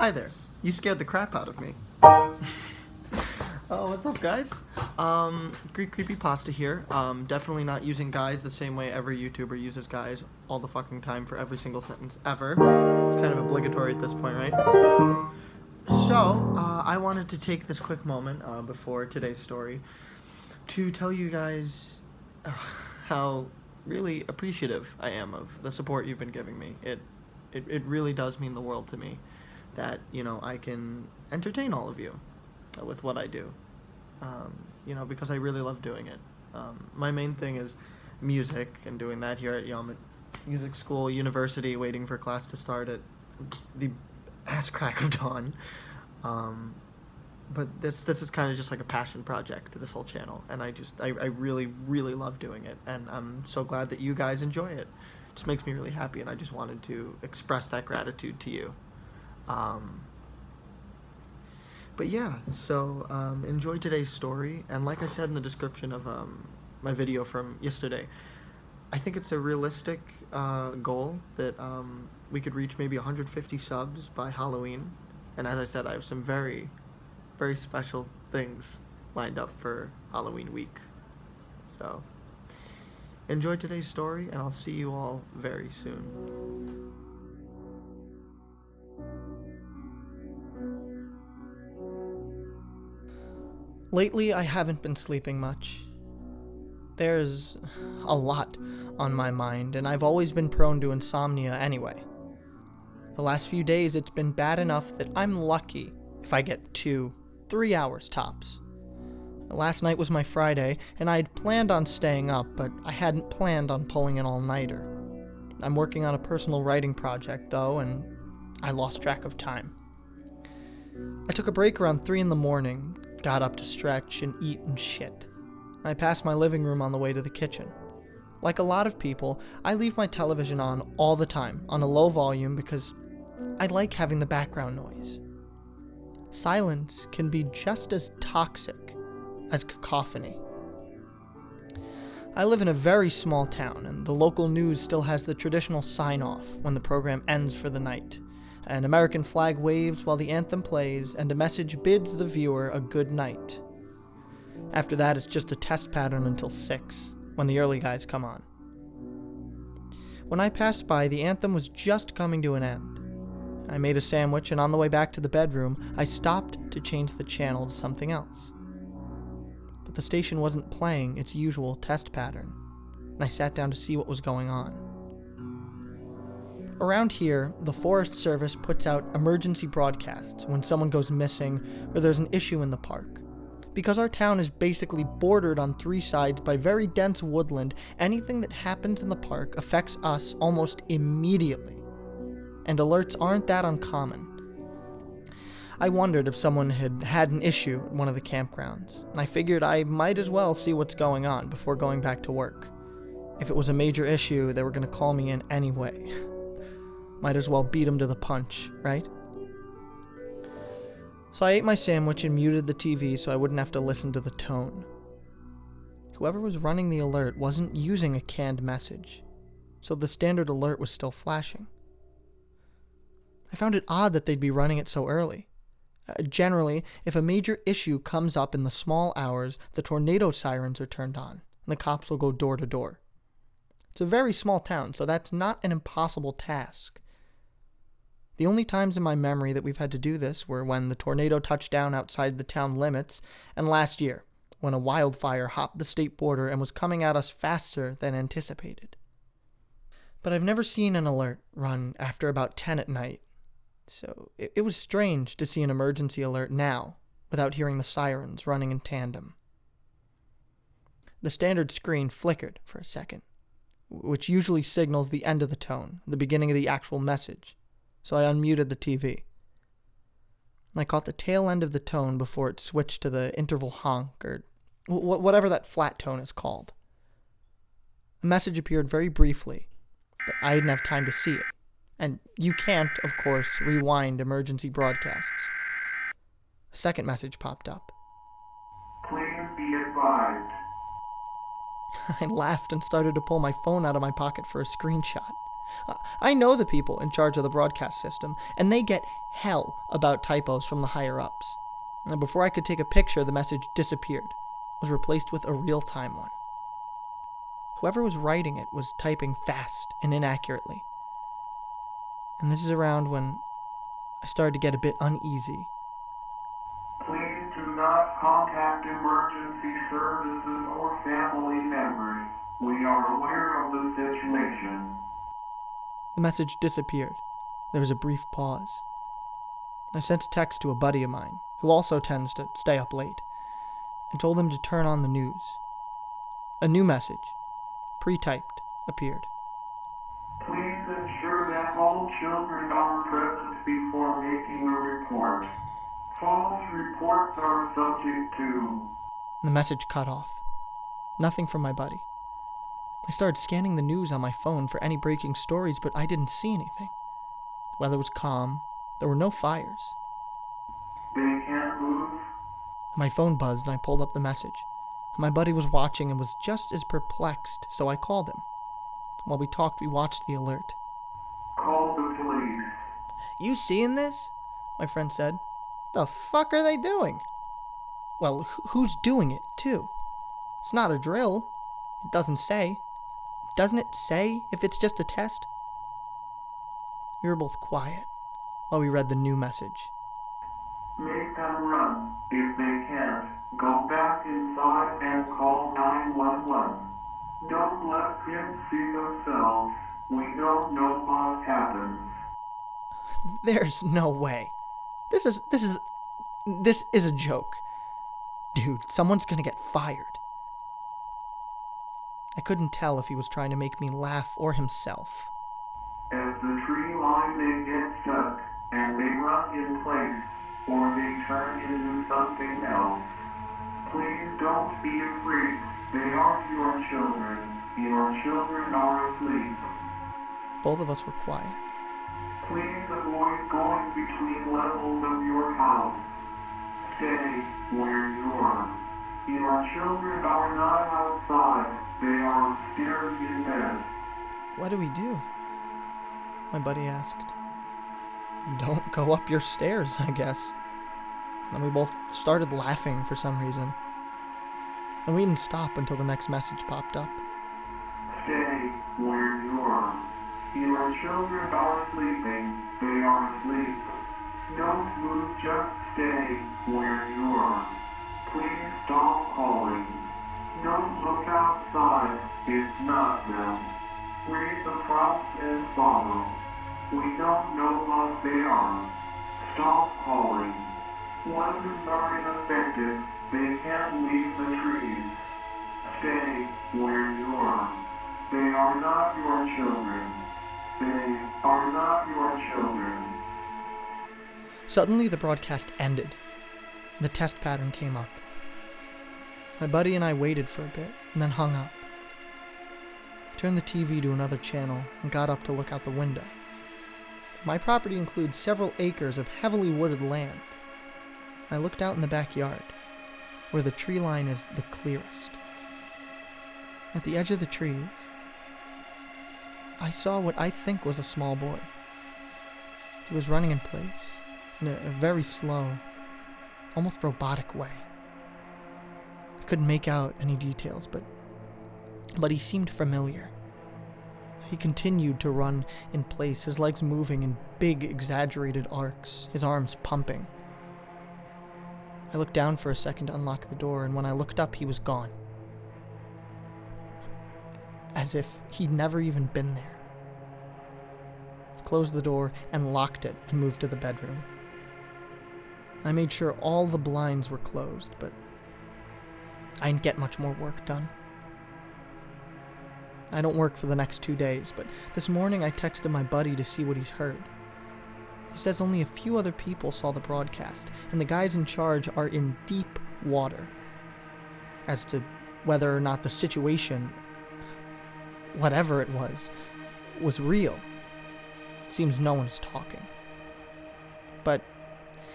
Hi there. You scared the crap out of me. Oh, what's up, guys? GreekCreepyPasta here. Definitely not using guys the same way every YouTuber uses guys all the fucking time for every single sentence ever. It's kind of obligatory at this point, right? So, I wanted to take this quick moment before today's story to tell you guys how really appreciative I am of the support you've been giving me. It really does mean the world to me that, I can entertain all of you with what I do, because I really love doing it. My main thing is music and doing that here at music school, university, waiting for class to start at the ass crack of dawn. But this is kind of just like a passion project to this whole channel, and I really, really love doing it, and I'm so glad that you guys enjoy it. It just makes me really happy, and I just wanted to express that gratitude to you. But yeah, so enjoy today's story, and like I said in the description of my video from yesterday, I think it's a realistic goal that we could reach maybe 150 subs by Halloween, and as I said, I have some very, very special things lined up for Halloween week. So enjoy today's story, and I'll see you all very soon. Lately, I haven't been sleeping much. There's a lot on my mind, and I've always been prone to insomnia anyway. The last few days, it's been bad enough that I'm lucky if I get 2-3 hours tops. Last night was my Friday, and I'd planned on staying up, but I hadn't planned on pulling an all-nighter. I'm working on a personal writing project, though, and I lost track of time. I took a break around 3 in the morning, got up to stretch and eat and shit. I passed my living room on the way to the kitchen. Like a lot of people, I leave my television on all the time, on a low volume, because I like having the background noise. Silence can be just as toxic as cacophony. I live in a very small town, and the local news still has the traditional sign-off when the program ends for the night. An American flag waves while the anthem plays, and a message bids the viewer a good night. After that, it's just a test pattern until 6, when the early guys come on. When I passed by, the anthem was just coming to an end. I made a sandwich, and on the way back to the bedroom, I stopped to change the channel to something else. But the station wasn't playing its usual test pattern, and I sat down to see what was going on. Around here, the Forest Service puts out emergency broadcasts when someone goes missing or there's an issue in the park. Because our town is basically bordered on 3 sides by very dense woodland, anything that happens in the park affects us almost immediately. And alerts aren't that uncommon. I wondered if someone had had an issue at one of the campgrounds, and I figured I might as well see what's going on before going back to work. If it was a major issue, they were going to call me in anyway. Might as well beat him to the punch, right? So I ate my sandwich and muted the TV so I wouldn't have to listen to the tone. Whoever was running the alert wasn't using a canned message, so the standard alert was still flashing. I found it odd that they'd be running it so early. Generally, if a major issue comes up in the small hours, the tornado sirens are turned on, and the cops will go door to door. It's a very small town, so that's not an impossible task. The only times in my memory that we've had to do this were when the tornado touched down outside the town limits, and last year, when a wildfire hopped the state border and was coming at us faster than anticipated. But I've never seen an alert run after about 10 at night, so it was strange to see an emergency alert now, without hearing the sirens running in tandem. The standard screen flickered for a second, which usually signals the end of the tone, the beginning of the actual message. So I unmuted the TV. I caught the tail end of the tone before it switched to the interval honk, or whatever that flat tone is called. The message appeared very briefly, but I didn't have time to see it. And you can't, of course, rewind emergency broadcasts. A second message popped up. Please be advised. I laughed and started to pull my phone out of my pocket for a screenshot. I know the people in charge of the broadcast system, and they get hell about typos from the higher-ups. And before I could take a picture, the message disappeared, was replaced with a real-time one. Whoever was writing it was typing fast and inaccurately. And this is around when I started to get a bit uneasy. Please do not contact emergency services or family members. We are aware of the situation. The message disappeared. There was a brief pause. I sent a text to a buddy of mine, who also tends to stay up late, and told him to turn on the news. A new message, pre-typed, appeared. Please ensure that all children are present before making a report. False reports are subject to... The message cut off. Nothing from my buddy. I started scanning the news on my phone for any breaking stories, but I didn't see anything. The weather was calm. There were no fires. They can't move. My phone buzzed and I pulled up the message. My buddy was watching and was just as perplexed, so I called him. While we talked, we watched the alert. Call the police. You seeing this? My friend said. The fuck are they doing? Well, who's doing it, too? It's not a drill. It doesn't say. Doesn't it say if it's just a test? We were both quiet while we read the new message. Make them run. If they can't, go back inside and call 911. Don't let them see themselves. We don't know what happens. There's no way. This is a joke. Dude, someone's gonna get fired. I couldn't tell if he was trying to make me laugh or himself. At the tree line they get stuck, and they run in place, or they turn into something else. Please don't be afraid. They aren't your children. Your children are asleep. Both of us were quiet. Please avoid going between levels of your house. Stay where you are. Your children are not outside. They are upstairs in bed. What do we do? My buddy asked. Don't go up your stairs, I guess. And then we both started laughing for some reason. And we didn't stop until the next message popped up. Stay where you are. Your children are sleeping. They are asleep. Don't move, just stay where you are. Please stop calling. Don't look outside. It's not them. Read the prompts and follow. We don't know what they are. Stop calling. Weapons are ineffective. They can't leave the trees. Stay where you are. They are not your children. They are not your children. Suddenly, the broadcast ended. The test pattern came up. My buddy and I waited for a bit, and then hung up. I turned the TV to another channel and got up to look out the window. My property includes several acres of heavily wooded land. I looked out in the backyard, where the tree line is the clearest. At the edge of the trees, I saw what I think was a small boy. He was running in place, in a very slow, almost robotic way. I couldn't make out any details, but he seemed familiar. He continued to run in place, his legs moving in big, exaggerated arcs, his arms pumping. I looked down for a second to unlock the door, and when I looked up, he was gone. As if he'd never even been there. I closed the door and locked it and moved to the bedroom. I made sure all the blinds were closed, but I didn't get much more work done. I don't work for the next 2 days, but this morning I texted my buddy to see what he's heard. He says only a few other people saw the broadcast, and the guys in charge are in deep water as to whether or not the situation, whatever it was real. It seems no one is talking. But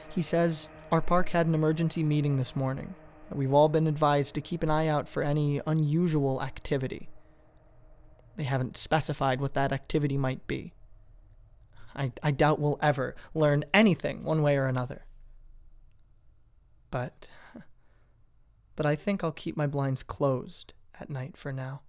he says our park had an emergency meeting this morning, and we've all been advised to keep an eye out for any unusual activity. They haven't specified what that activity might be. I doubt we'll ever learn anything one way or another. But I think I'll keep my blinds closed at night for now.